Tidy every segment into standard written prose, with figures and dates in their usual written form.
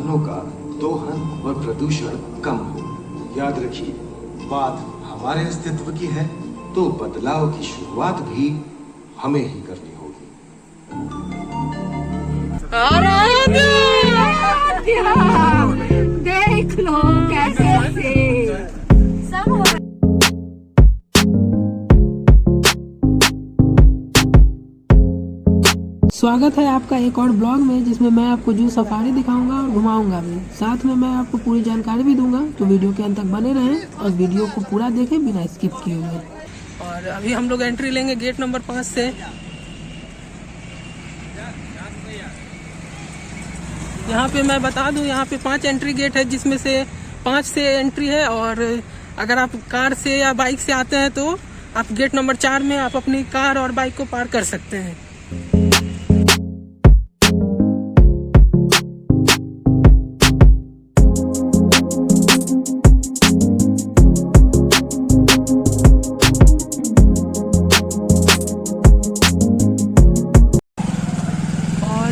वाहनों का दोहन और प्रदूषण कम हो। याद रखिए, बात हमारे अस्तित्व की है तो बदलाव की शुरुआत भी हमें ही करनी होगी। देख लो कैसे सब स्वागत है आपका एक और ब्लॉग में, जिसमें मैं आपको जू सफारी दिखाऊंगा और घुमाऊंगा भी। साथ में मैं आपको पूरी जानकारी भी दूंगा, तो वीडियो के अंत तक बने रहें और वीडियो को पूरा देखें बिना स्किप किए हुए। और अभी हम लोग एंट्री लेंगे गेट नंबर 5 से। यहाँ पे मैं बता दूं, यहाँ पे 5 एंट्री गेट है, जिसमें से 5 से एंट्री है। और अगर आप कार से या बाइक से आते हैं तो आप गेट नंबर 4 में आप अपनी कार और बाइक को पार्क कर सकते हैं।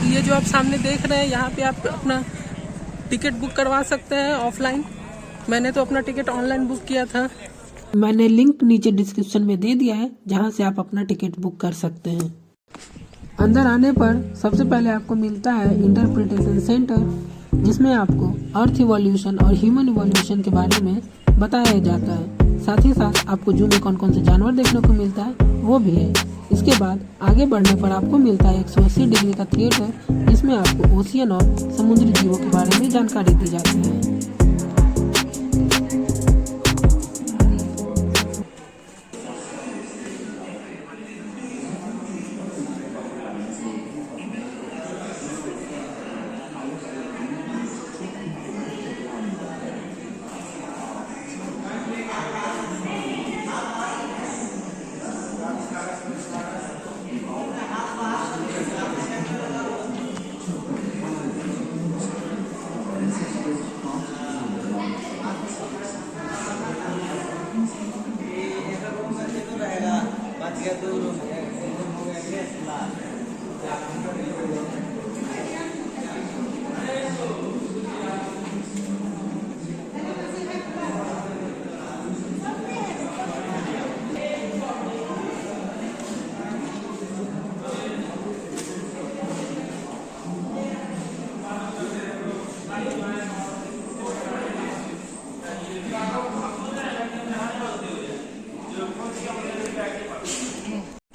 ये जो आप सामने देख रहे हैं, यहाँ पे आप अपना टिकट बुक करवा सकते हैं ऑफलाइन। मैंने तो अपना टिकट ऑनलाइन बुक किया था। मैंने लिंक नीचे डिस्क्रिप्शन में दे दिया है, जहाँ से आप अपना टिकट बुक कर सकते हैं। अंदर आने पर सबसे पहले आपको मिलता है इंटरप्रिटेशन सेंटर, जिसमें आपको अर्थ इवोल्यूशन और ह्यूमन इवोल्यूशन के बारे में बताया जाता है। साथ ही साथ आपको जू में कौन कौन से जानवर देखने को मिलता है वो भी है। इसके बाद आगे बढ़ने पर आपको मिलता है 180 डिग्री का थिएटर, जिसमें आपको ओशियन और समुद्री जीवों के बारे में जानकारी दी जाती है।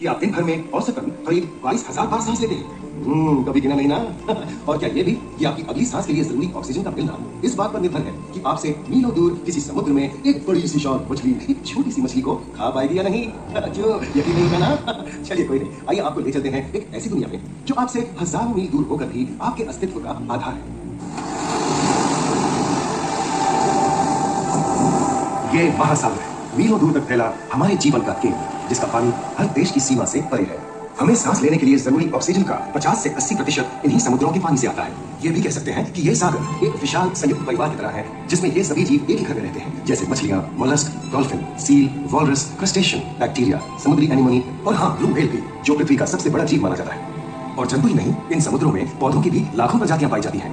कि आप दिन भर में औसतन करीब 22,000 बार सांस लेते हैं। कभी गिना नहीं ना? और क्या ये भी कि आपकी अगली सांस के लिए जरूरी ऑक्सीजन का मिलना इस बात पर निर्भर है कि आपसे मीलों दूर किसी समुद्र में एक बड़ी सी शार्क मछली, एक छोटी सी मछली को खा पाएगी या नहीं? क्यों यकीन नहीं है ना? चलिए कोई नहीं, आइए आपको ले चलते हैं एक ऐसी दुनिया में जो आपसे हजारों मील दूर होकर भी आपके अस्तित्व का आधार है। ये महासागर है, मीलों दूर तक फैला हमारे जीवन का केंद्र, जिसका पानी हर देश की सीमा से परे है। हमें सांस लेने के लिए जरूरी ऑक्सीजन का 50 से 80% इन्हीं समुद्रों के पानी से आता है। ये भी कह सकते हैं कि ये सागर एक विशाल संयुक्त परिवार की तरह है, जिसमें ये सभी जीव एक ही घर में रहते हैं, जैसे मछलियां, mollusc, dolphin, seal, walrus, crustacean, bacteria, समुद्री एनीमोनी और हाँ, ब्लू व्हेल भी, जो पृथ्वी का सबसे बड़ा जीव माना जाता है। और जंतु ही नहीं, इन समुद्रों में पौधों की भी लाखों प्रजातियां पाई जाती हैं।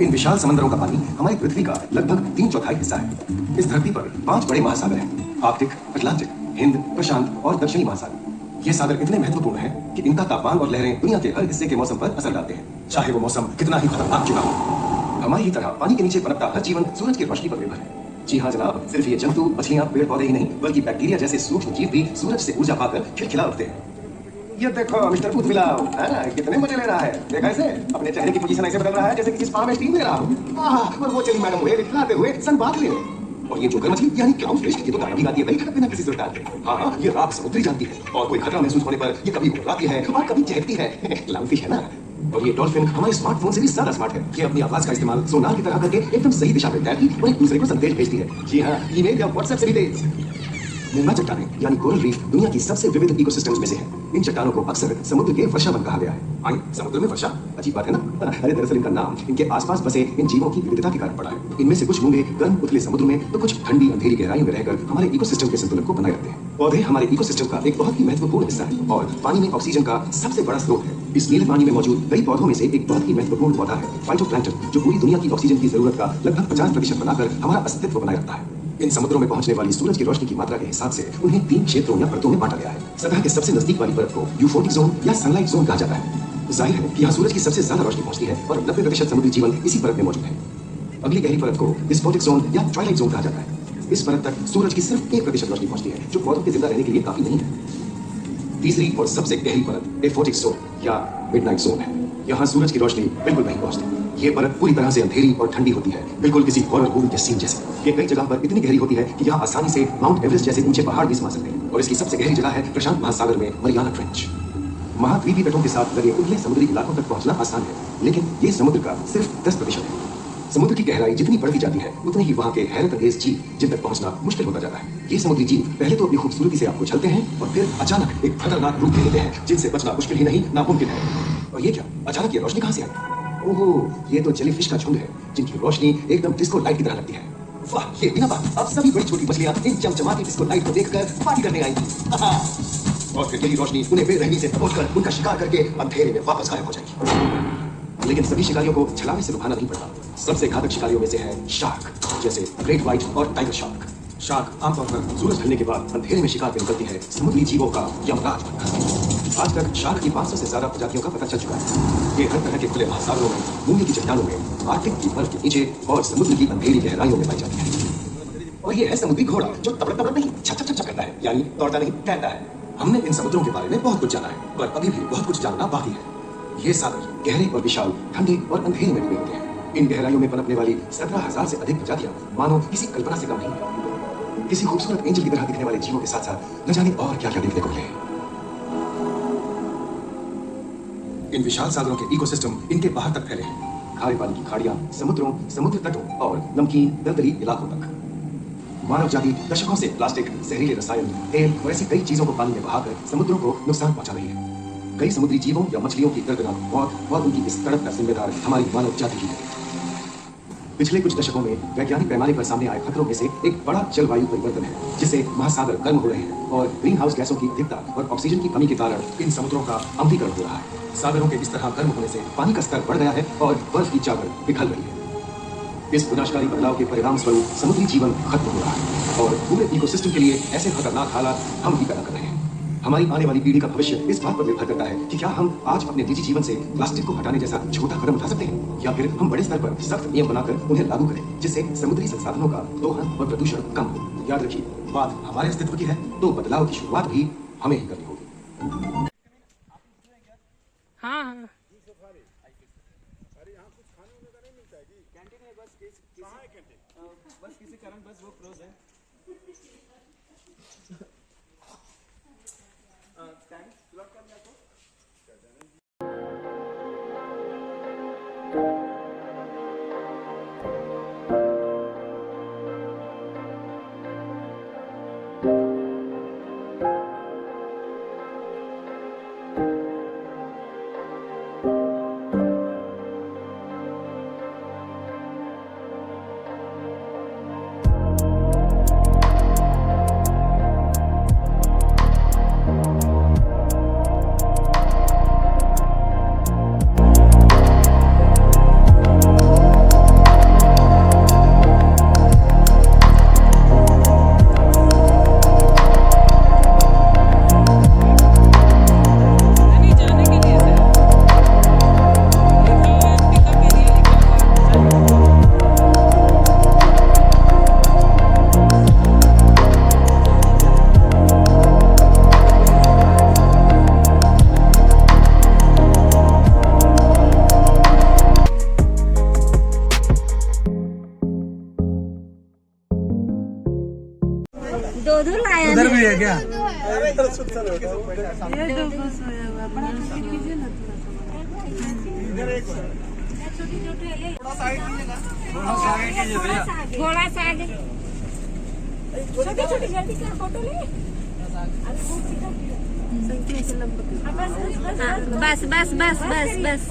इन विशाल समंदरों का पानी हमारी पृथ्वी का लगभग 3/4 हिस्सा है। इस धरती पर 5 बड़े महासागर हैं: आर्कटिक, अटलांटिक, हिंद, प्रशांत और दक्षिणी महासागर। ये सागर इतने महत्वपूर्ण हैं कि इनका तापमान और लहरें दुनिया के हर हिस्से के मौसम पर असर डालते हैं, चाहे वो मौसम कितना ही खतरनाक क्यों ना हो। हमारी ही तरह पानी के नीचे पनपता हर जीवन सूरज की रोशनी पर निर्भर है। जी हाँ जनाब, सिर्फ ये जंतु, मछलियां, पेड़ पौधे ही नहीं, बल्कि बैक्टीरिया जैसे सूक्ष्म जीव भी सूरज से ऊर्जा पाकर खिलखिला उठते हैं। ये देखो मिस्टर पुतविलाव, कितने मजे ले रहा है। देखा इसे, अपने चेहरे की पोजीशन ऐसे बदल रहा है जैसे किसी स्पा में स्टीम ले रहा हो। और वो चली मैडम हुए दिखलाते हुए सन बात लेने। और ये जोकर मछली यानी क्लाउन फिश, ये तो गाना भी गाती है भाई, बिना किसी सुल्तान के। हाँ, ये रात समुद्री जानती है और कोई खतरा महसूस होने पर ये कभी उड़ाती है और कभी चहकती है। क्लाउन फिश है ना। और ये डॉल्फिन हमारे स्मार्टफोन से भी ज्यादा स्मार्ट है। ये अपनी आवाज का इस्तेमाल सोनार की तरह करके एकदम सही दिशा में तैरती और एक दूसरे को संदेश भेजती है। जी हाँ, ईमेल या व्हाट्सएप से भी तेज। निर्मा चट्टानें यानी कोरल रीफ दुनिया की सबसे विविध इकोसिस्टम्स में से है। इन चट्टानों को अक्सर समुद्र के वर्षावन कहा गया है। आइए, समुद्र में वर्षा, अजीब बात है ना? अरे दरअसल इनका नाम इनके आसपास बसे इन जीवों की विविधता के कारण पड़ा है। इनमें से कुछ मूंगे गर्म उथले समुद्र में तो कुछ ठंडी अंधेरी गहराई में रहकर हमारे इकोसिस्टम के संतुलन को बनाए रखते हैं। पौधे हमारे इकोसिस्टम का एक बहुत ही महत्वपूर्ण हिस्सा है और पानी में ऑक्सीजन का सबसे बड़ा स्रोत है। इस नीले पानी में मौजूद कई पौधों में से एक बहुत ही महत्वपूर्ण पौधा है फाइटोप्लैंक्टन, जो पूरी दुनिया की ऑक्सीजन की जरूरत का लगभग 50% बनाकर हमारा अस्तित्व बनाए रखता है। इन समुद्रों में पहुंचने वाली सूरज की रोशनी की मात्रा के हिसाब से उन्हें 3 क्षेत्रों या परतों में बांटा गया है। सतह के सबसे नजदीक वाली परत को यूफोटिक जोन या सनलाइट जोन कहा जाता है। जाहिर है कि यहाँ सूरज की सबसे ज्यादा रोशनी पहुंचती है और 90% समुद्री जीवन इसी परत में मौजूद है। अगली गहरी परत को डिस्पोटिक जोन या ट्वाइलाइट जोन कहा जाता है। इस परत तक सूरज की सिर्फ 1% रोशनी पहुंचती है, जो पौधों के जिंदा रहने के लिए काफी नहीं है। तीसरी और सबसे गहरी परत एफोटिक जोन या मिडनाइट जोन है। यहाँ सूरज की रोशनी बिल्कुल नहीं पहुंचती। ये परत पूरी तरह से अंधेरी और ठंडी होती है, बिल्कुल किसी हॉरर मूवी के सीन जैसे। ये कई जगह पर इतनी गहरी होती है कि यहाँ आसानी से माउंट एवरेस्ट जैसे ऊंचे पहाड़ भी समा सकते हैं। और इसकी सबसे गहरी जगह है प्रशांत महासागर में मरियाना ट्रेंच। महाद्वीपीय तटों के साथ लगे उथले समुद्री इलाकों तक पहुंचना आसान है, लेकिन ये समुद्र का सिर्फ 10% है। समुद्र की गहराई जितनी बढ़ती जाती है उतने ही वहाँ के हैरत अंगेज जीव जिन तक पहुंचना मुश्किल होता जाता है। ये समुद्री जीव पहले तो अपनी खूबसूरती से आपको छलते हैं और फिर अचानक एक खतरनाक रूप ले लेते हैं जिनसे बचना मुश्किल ही नहीं नामुमकिन है। और ये क्या, अचानक ये रोशनी कहाँ से आई? ओहो, ये तो जेलीफिश का झुंड है जिनकी रोशनी एकदम डिस्को लाइट की तरह लगती है। वाह, ये बिना बात अब सभी बड़ी छोटी मछलियां इन चमचमाती डिस्को लाइट को देखकर पार्टी करने आई। और फिर यही रोशनी उन्हें बेरहमी से पहुंचकर उनका शिकार करके अंधेरे में वापस गायब हो जाएगी। लेकिन सभी शिकारियों को छलावे से रुकाना नहीं पड़ता। सबसे घातक शिकारियों में से है शार्क, जैसे ग्रेट व्हाइट और टाइगर शार्क। शार्क आमतौर पर सूरज ढलने के बाद अंधेरे में शिकार पे निकलती है समुद्री जीवों का यमराज बनकर। आज तक शार्क की 500 से ज्यादा प्रजातियों का पता चल चुका है। ये हर तरह के खुले महासागरों में, मूंगे की चट्टानों में, आर्कटिक की बर्फ के नीचे और समुद्र की अंधेरी गहराइयों में पाई जाती है। और ये है समुद्री घोड़ा, जो तबड़ तबड़ नहीं छप छप छप करता है, यानी दौड़ता नहीं तैरता है। हमने इन समुद्रों के बारे में बहुत कुछ जाना है, पर अभी भी बहुत कुछ जानना बाकी है। ये सागर गहरे और विशाल, ठंडे और अंधेरे में डूबे होते हैं। इन गहराइयों में पनपने वाली 17,000 से अधिक प्रजातियां मानो किसी कल्पना से कम नहीं। किसी खूबसूरत एंजल की तरह दिखने वाले जीवों के साथ साथ न जाने और क्या क्या देखने को मिले। इन विशाल सागरों के इकोसिस्टम इनके बाहर तक फैले हैं, खारे पानी की खाड़ियां, समुद्रों, समुद्र तटों और नमकीन दलदली इलाकों तक। मानव जाति दशकों से प्लास्टिक, जहरीले रसायन, तेल और ऐसी कई चीजों को पानी में बहाकर समुद्रों को नुकसान पहुंचा रही है। कई समुद्री जीवों या मछलियों की दर्दनाक मौत और उनकी इस तड़प का जिम्मेदार हमारी मानव जाति ही है। पिछले कुछ दशकों में वैज्ञानिक पैमाने पर सामने आए खतरों में से एक बड़ा जलवायु परिवर्तन है, जिससे महासागर गर्म हो रहे हैं और ग्रीन हाउस गैसों की अधिकता और ऑक्सीजन की कमी के कारण इन समुद्रों का अम्लीकरण हो रहा है। सागरों के इस तरह गर्म होने से पानी का स्तर बढ़ गया है और बर्फ की चादर पिघल रही है। इस विनाशकारी बदलाव के परिणाम स्वरूप समुद्री जीवन खत्म हो रहा है और पूरे इकोसिस्टम के लिए ऐसे खतरनाक हालात हम ही पैदा कर रहे हैं। हमारी आने वाली पीढ़ी का भविष्य इस बात पर निर्भर करता है कि क्या हम आज अपने निजी जीवन से प्लास्टिक को हटाने जैसा छोटा कदम उठा सकते हैं, या फिर हम बड़े स्तर पर सख्त नियम बनाकर उन्हें लागू करें, जिससे समुद्री संसाधनों का दोहन और प्रदूषण कम हो। याद रखिए, बात हमारे अस्तित्व की है, तो बदलाव की शुरुआत भी हमें ही करनी होगी। हाँ हाँ, बस किसी कारण बस वो क्लोज है। थैंक्स, लॉक कर दिया आपको। दो लाया उधर भी है क्या? थोड़ा सा आगे छोटी छोटी जल्दी कर फोटो ले। बस बस बस बस बस।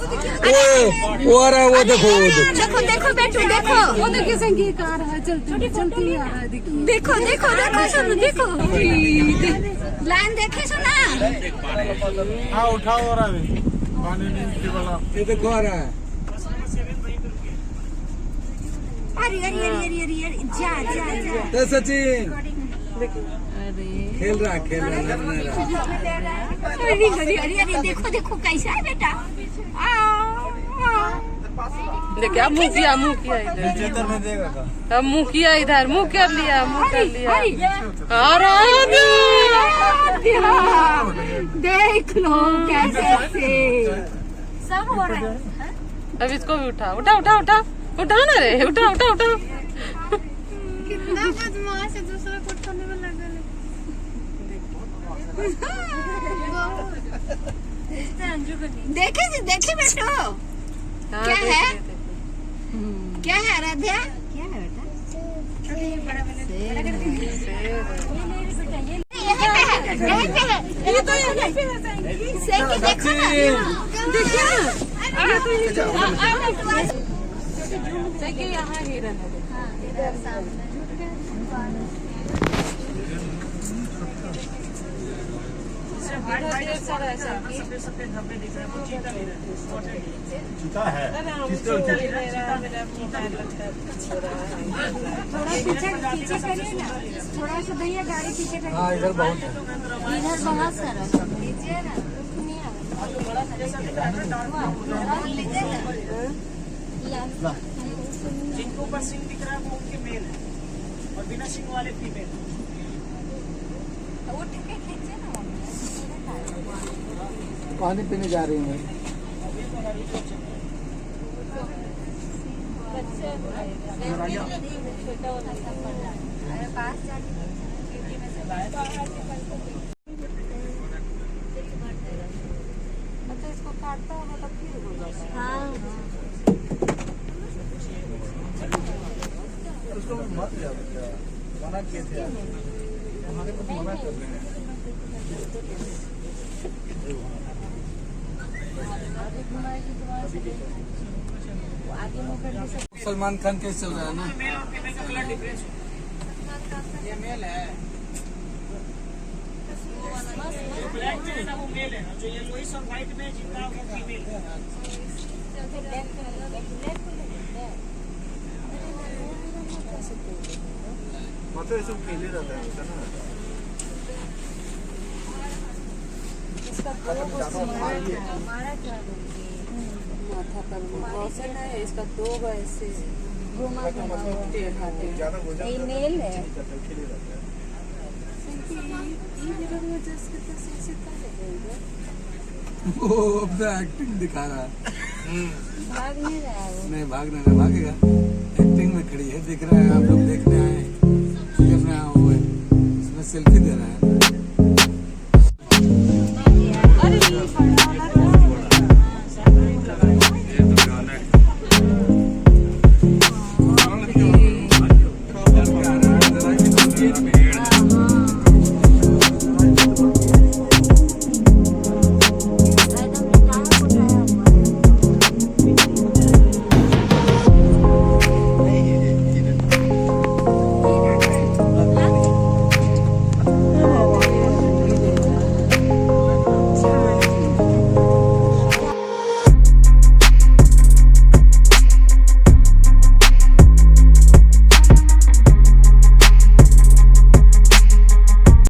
वो आ रहा है, वो देखो देखो देखो बेटू देखो, वो देखिए संगीत आ रहा है, चलती चलती आ रहा है, देखिए देखो देखो देखो सुनो देखो, लाइन देखे सुना। हाँ उठाओ हो रहा है पानी नहीं वाला, ये देखो आ रहा है। अरे अरे अरे अरे अरे जा जा जा। तो सचिन खेल रहा अरे अरे अरे अरे देखो देखो कैसा है बेटा। देखिए अब मुँह किया इधर, में देगा अब मुँह किया इधर, मुँह कर लिया, मुँह कर लिया। देख लो कैसे से सब हो रहा है। अब इसको भी उठा उठा उठा उठा उठा ना रे, उठा उठा उठा। कितना बदमाश है, दूसरा को उठाने में लगा है। देखे देखे बेटो क्या है, क्या है आराध्या, क्या है देखिए यहाँ हिरन है। चीता है पीछे करिए ना, थोड़ा सा भैया गाड़ी पीछे करिए। हाँ इधर बहुत है, इधर बहुत सारा लीजिए ना, जिनको ऊपर सिंह दिख रहा है वो उनके मेल है और बिना सिंह वाले फीमेल। उठ के खींचे ना, पानी पीने जा रही हूँ। पास जाके इसको काटता है मतलब फिर हो जाता है। हाँ उसको मत मना किए थे, हमारे को मना कर रहे हैं। सलमान खान कैसे चल रहा है ना, मेल और फीमेल का कलर डिफरेंस ये मेल है, जो ब्लैक में है ना वो मेल है, जो येलोइश और व्हाइट में जिनका वो फीमेल है। मतलब ये सब खेले रहता है ना। हमारा क्या माथा पर वैसे नहीं है, इसका दो ऐसे घुमा ज्यादा हो जाता ये मेल है। खेले रहता है। वो अपना एक्टिंग दिखा रहा है, भाग नहीं रहा है वो। नहीं भागना नहीं भागेगा, एक्टिंग में खड़ी है, दिख रहा है